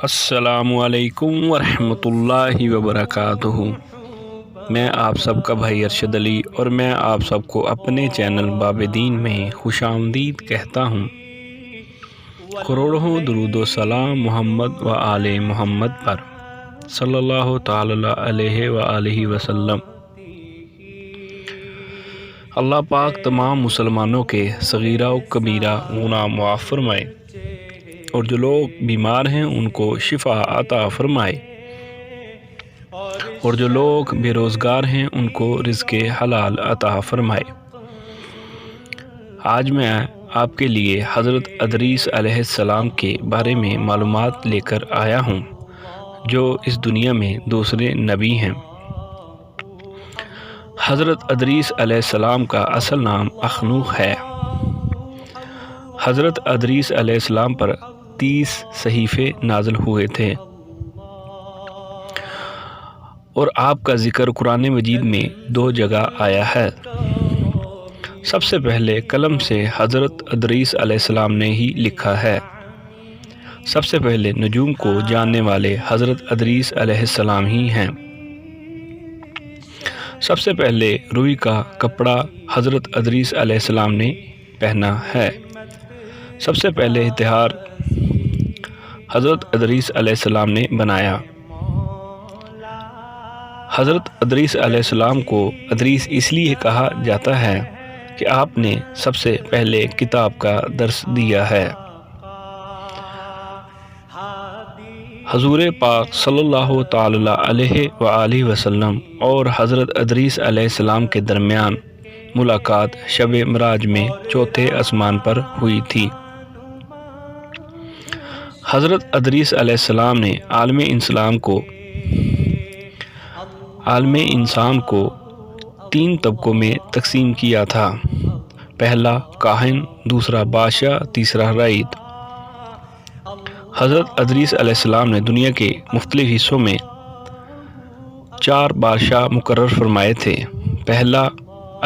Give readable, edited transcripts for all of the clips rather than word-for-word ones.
السلام علیکم ورحمۃ اللہ وبرکاتہ۔ میں آپ سب کا بھائی ارشد علی اور میں آپ سب کو اپنے چینل باب دین میں خوش آمدید کہتا ہوں۔ کروڑوں درود و سلام محمد و آل محمد پر صلی اللہ تعالی علیہ وآلہ وسلم۔ اللہ پاک تمام مسلمانوں کے صغیرہ و کبیرہ گناہ معاف فرمائے اور جو لوگ بیمار ہیں ان کو شفا عطا فرمائے اور جو لوگ بے روزگار ہیں ان کو رزق حلال عطا فرمائے۔ آج میں آپ کے لیے حضرت ادریس علیہ السلام کے بارے میں معلومات لے کر آیا ہوں، جو اس دنیا میں دوسرے نبی ہیں۔ حضرت ادریس علیہ السلام کا اصل نام اخنوخ ہے۔ حضرت ادریس علیہ السلام پر 30 صحیفے نازل ہوئے تھے اور آپ کا ذکر قرآن مجید میں 2 جگہ آیا ہے۔ سب سے پہلے قلم سے حضرت ادریس علیہ السلام نے ہی لکھا ہے۔ سب سے پہلے نجوم کو جاننے والے حضرت ادریس علیہ السلام ہی ہیں۔ سب سے پہلے روئی کا کپڑا حضرت ادریس علیہ السلام نے پہنا ہے۔ سب سے پہلے اتحار حضرت ادریس علیہ السلام نے بنایا۔ حضرت ادریس علیہ السلام کو ادریس اس لیے کہا جاتا ہے کہ آپ نے سب سے پہلے کتاب کا درس دیا ہے۔ حضور پاک صلی اللہ تعالی علیہ وآلہ وسلم اور حضرت ادریس علیہ السلام کے درمیان ملاقات شب معراج میں 4تھے آسمان پر ہوئی تھی۔ حضرت ادریس علیہ السلام نے عالم انسان کو 3 طبقوں میں تقسیم کیا تھا، پہلا کاہن، دوسرا بادشاہ، تیسرا رعیت۔ حضرت ادریس علیہ السلام نے دنیا کے مختلف حصوں میں 4 بادشاہ مقرر فرمائے تھے، پہلا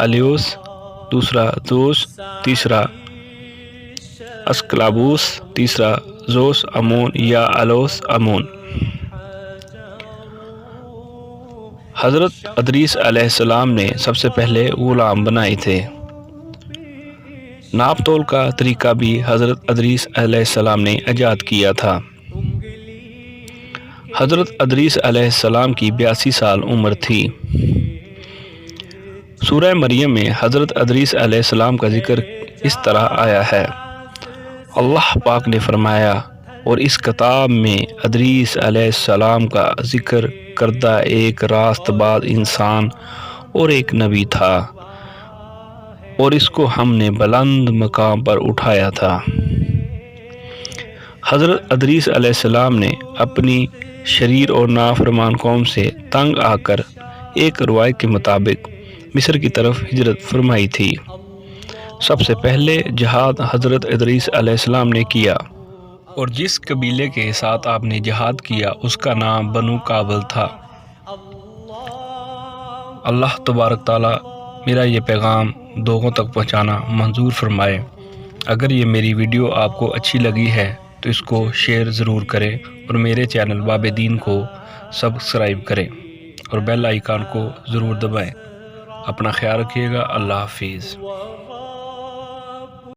الیوس، دوسرا زوس، تیسرا اسکلابوس، تیسرا زوس امون یا الوس امون۔ حضرت ادریس علیہ السلام نے سب سے پہلے غلام بنائے تھے۔ ناپ تول کا طریقہ بھی حضرت ادریس علیہ السلام نے ایجاد کیا تھا۔ حضرت ادریس علیہ السلام کی 82 سال عمر تھی۔ سورہ مریم میں حضرت ادریس علیہ السلام کا ذکر اس طرح آیا ہے۔ اللہ پاک نے فرمایا، اور اس کتاب میں ادریس علیہ السلام کا ذکر کردہ ایک راست باز انسان اور ایک نبی تھا، اور اس کو ہم نے بلند مقام پر اٹھایا تھا۔ حضرت ادریس علیہ السلام نے اپنی شریر اور نافرمان قوم سے تنگ آ کر ایک روایت کے مطابق مصر کی طرف ہجرت فرمائی تھی۔ سب سے پہلے جہاد حضرت ادریس علیہ السلام نے کیا، اور جس قبیلے کے ساتھ آپ نے جہاد کیا اس کا نام بنو کابل تھا۔ اللہ تبارک تعالی میرا یہ پیغام لوگوں تک پہنچانا منظور فرمائے۔ اگر یہ میری ویڈیو آپ کو اچھی لگی ہے تو اس کو شیئر ضرور کریں اور میرے چینل باب دین کو سبسکرائب کریں اور بیل آئیکن کو ضرور دبائیں۔ اپنا خیال رکھیے گا۔ اللہ حافظ۔